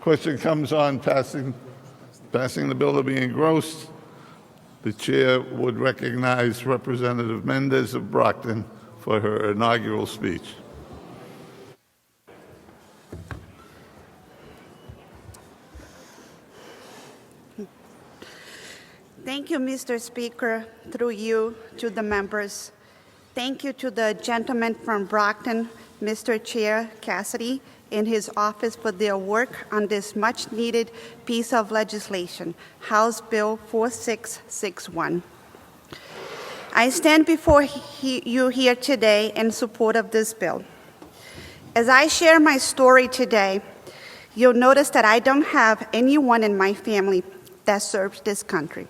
Question comes on passing the bill to be engrossed. The chair would recognize Representative Mendez of Brockton for her inaugural speech. Thank you, Mr. Speaker, through you to the members. Thank you to the gentleman from Brockton, Mr. Chair Cassidy, in his office for their work on this much-needed piece of legislation, House Bill 4661. I stand before you here today in support of this bill. As I share my story today, you'll notice that I don't have anyone in my family that served this country.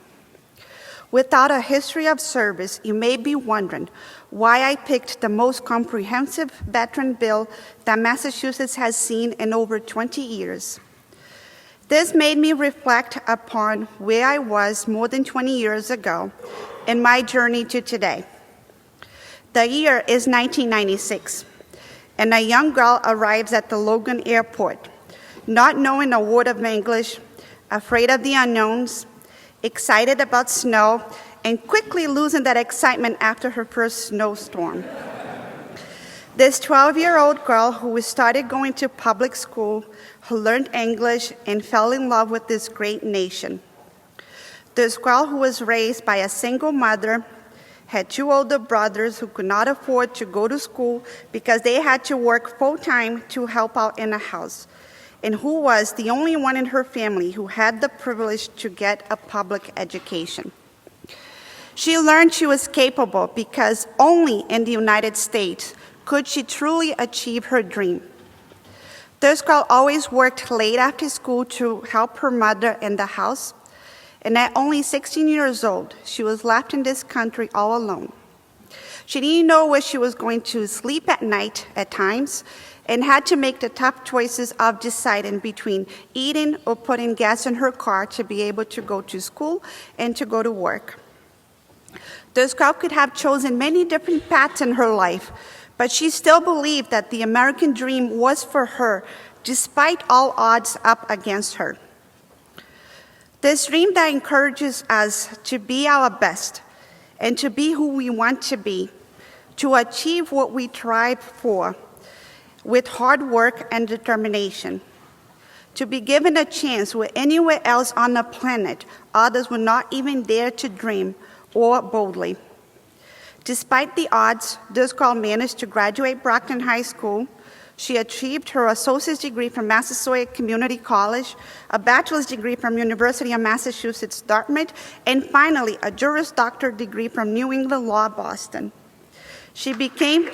Without a history of service, you may be wondering why I picked the most comprehensive veteran bill that Massachusetts has seen in over 20 years. This made me reflect upon where I was more than 20 years ago in my journey to today. The year is 1996, and a young girl arrives at the Logan Airport, not knowing a word of English, afraid of the unknowns, excited about snow, and quickly losing that excitement after her first snowstorm. This 12-year-old girl who started going to public school, who learned English and fell in love with this great nation. This girl who was raised by a single mother, had two older brothers who could not afford to go to school because they had to work full-time to help out in the house, and who was the only one in her family who had the privilege to get a public education. She learned she was capable because only in the United States could she truly achieve her dream. This girl always worked late after school to help her mother in the house, and at only 16 years old, she was left in this country all alone. She didn't know where she was going to sleep at night at times, and had to make the tough choices of deciding between eating or putting gas in her car to be able to go to school and to go to work. This girl could have chosen many different paths in her life, but she still believed that the American dream was for her, despite all odds up against her. This dream that encourages us to be our best and to be who we want to be, to achieve what we strive for, with hard work and determination, to be given a chance where anywhere else on the planet others would not even dare to dream or boldly. Despite the odds, this girl managed to graduate Brockton High School. She achieved her associate's degree from Massasoit Community College, a bachelor's degree from University of Massachusetts Dartmouth, and finally a Juris Doctor degree from New England Law, Boston. She became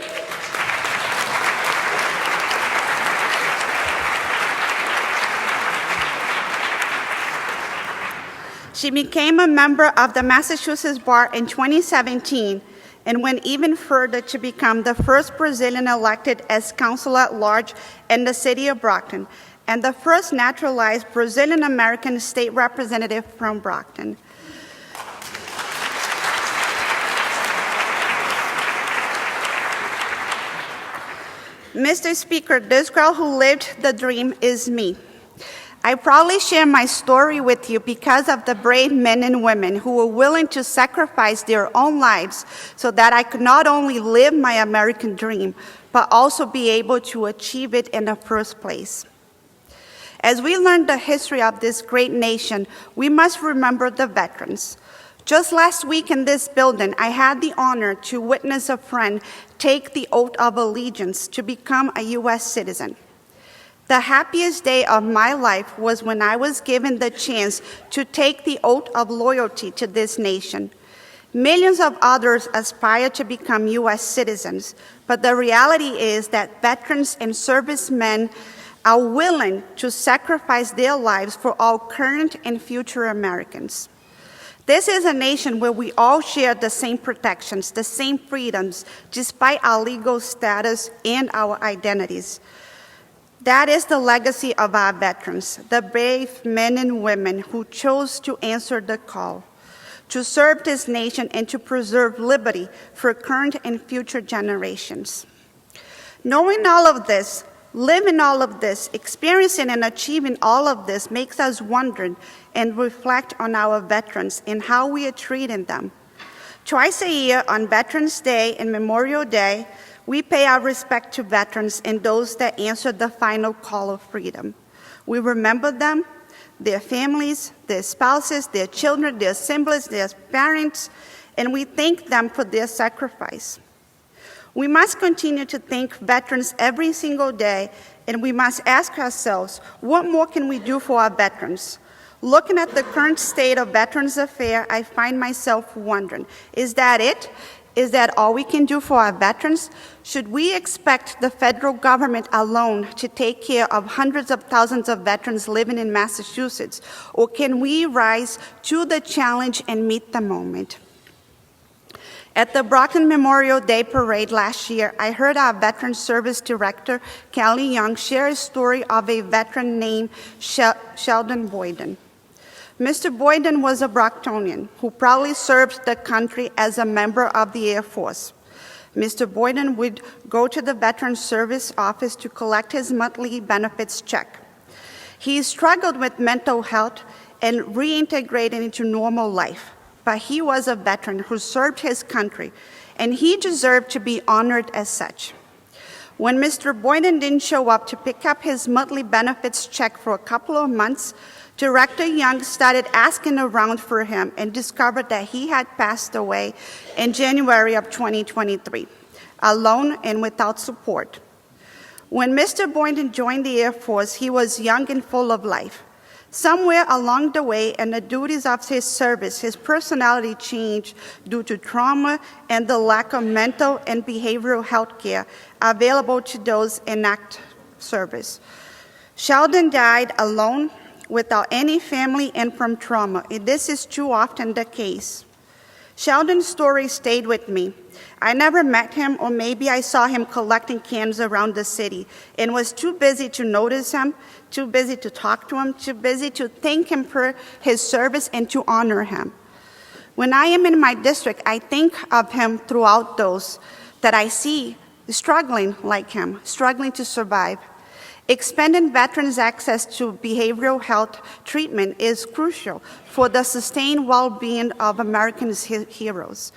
a member of the Massachusetts Bar in 2017 and went even further to become the first Brazilian elected as council at large in the city of Brockton and the first naturalized Brazilian American state representative from Brockton. Mr. Speaker, this girl who lived the dream is me. I proudly share my story with you because of the brave men and women who were willing to sacrifice their own lives so that I could not only live my American dream, but also be able to achieve it in the first place. As we learn the history of this great nation, we must remember the veterans. Just last week in this building, I had the honor to witness a friend take the oath of allegiance to become a U.S. citizen. The happiest day of my life was when I was given the chance to take the oath of loyalty to this nation. Millions of others aspire to become U.S. citizens, but the reality is that veterans and servicemen are willing to sacrifice their lives for all current and future Americans. This is a nation where we all share the same protections, the same freedoms, despite our legal status and our identities. That is the legacy of our veterans, the brave men and women who chose to answer the call, to serve this nation and to preserve liberty for current and future generations. Knowing all of this, Living all of this, experiencing and achieving all of this makes us wonder and reflect on our veterans and how we are treating them. Twice a year on Veterans Day and Memorial Day, we pay our respect to veterans and those that answered the final call of freedom. We remember them, their families, their spouses, their children, their siblings, their parents, and we thank them for their sacrifice. We must continue to thank veterans every single day, and we must ask ourselves, what more can we do for our veterans? Looking at the current state of Veterans Affairs, I find myself wondering, is that it? Is that all we can do for our veterans? Should we expect the federal government alone to take care of hundreds of thousands of veterans living in Massachusetts? Or can we rise to the challenge and meet the moment? At the Brockton Memorial Day Parade last year, I heard our Veteran Service Director, Kelly Young, share a story of a veteran named Sheldon Boyden. Mr. Boyden was a Brocktonian who proudly served the country as a member of the Air Force. Mr. Boyden would go to the Veteran Service office to collect his monthly benefits check. He struggled with mental health and reintegrated into normal life, but he was a veteran who served his country, and he deserved to be honored as such. When Mr. Boyden didn't show up to pick up his monthly benefits check for a couple of months, Director Young started asking around for him and discovered that he had passed away in January of 2023, alone and without support. When Mr. Boyden joined the Air Force, he was young and full of life. Somewhere along the way in the duties of his service, his personality changed due to trauma and the lack of mental and behavioral health care available to those in active service. Sheldon died alone, without any family, and from trauma. This is too often the case. Sheldon's story stayed with me. I never met him, or maybe I saw him collecting cans around the city and was too busy to notice him, too busy to talk to him, too busy to thank him for his service and to honor him. When I am in my district, I think of him throughout those that I see struggling like him, struggling to survive. Expanding veterans' access to behavioral health treatment is crucial for the sustained well-being of Americans' heroes.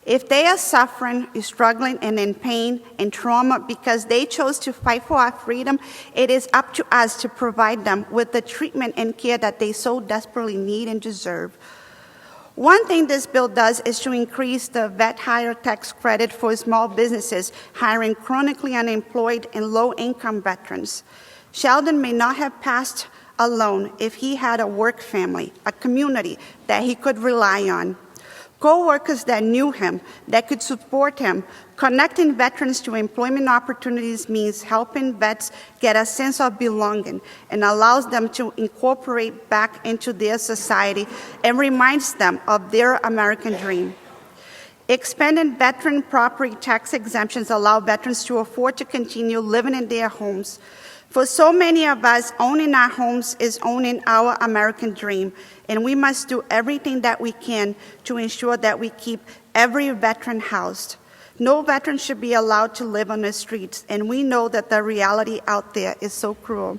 If they are suffering, struggling, and in pain and trauma because they chose to fight for our freedom, it is up to us to provide them with the treatment and care that they so desperately need and deserve. One thing this bill does is to increase the vet hire tax credit for small businesses hiring chronically unemployed and low-income veterans. Sheldon may not have passed alone if he had a work family, a community that he could rely on, co-workers that knew him, that could support him. Connecting veterans to employment opportunities means helping vets get a sense of belonging and allows them to incorporate back into their society and reminds them of their American dream. Expanding veteran property tax exemptions allow veterans to afford to continue living in their homes. For so many of us, owning our homes is owning our American dream, and we must do everything that we can to ensure that we keep every veteran housed. No veteran should be allowed to live on the streets, and we know that the reality out there is so cruel.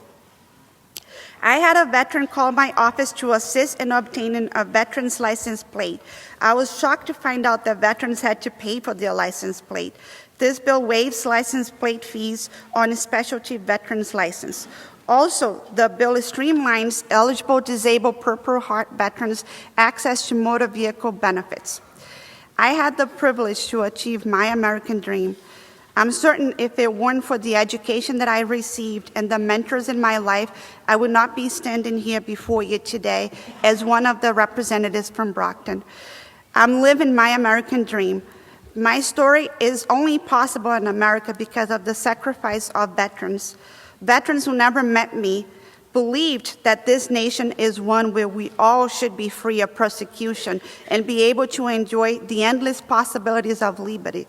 I had a veteran call my office to assist in obtaining a veteran's license plate. I was shocked to find out that veterans had to pay for their license plate. This bill waives license plate fees on a specialty veteran's license. Also, the bill streamlines eligible disabled Purple Heart veterans' access to motor vehicle benefits. I had the privilege to achieve my American dream. I'm certain if it weren't for the education that I received and the mentors in my life, I would not be standing here before you today as one of the representatives from Brockton. I'm living my American dream. My story is only possible in America because of the sacrifice of veterans. Veterans who never met me believed that this nation is one where we all should be free of persecution and be able to enjoy the endless possibilities of liberty.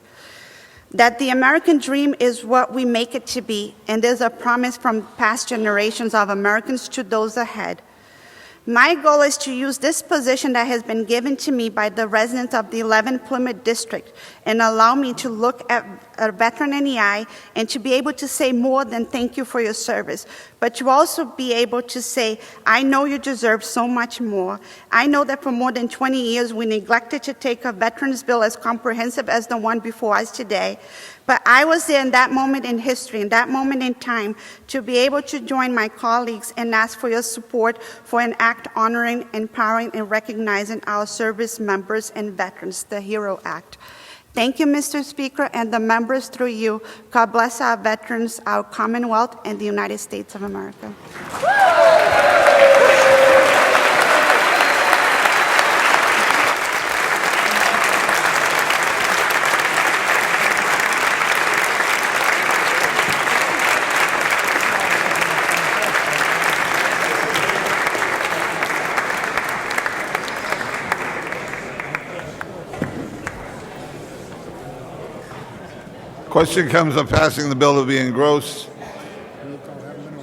That the American dream is what we make it to be, and there's a promise from past generations of Americans to those ahead. My goal is to use this position that has been given to me by the residents of the 11th Plymouth District and allow me to look at a veteran in the eye and to be able to say more than thank you for your service, but to also be able to say, I know you deserve so much more. I know that for more than 20 years we neglected to take a veterans bill as comprehensive as the one before us today. But I was there in that moment in history, in that moment in time, to be able to join my colleagues and ask for your support for an act honoring, empowering, and recognizing our service members and veterans, the HERO Act. Thank you, Mr. Speaker, and the members through you. God bless our veterans, our Commonwealth, and the United States of America. Question comes on passing the bill to be engrossed.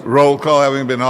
Roll call having been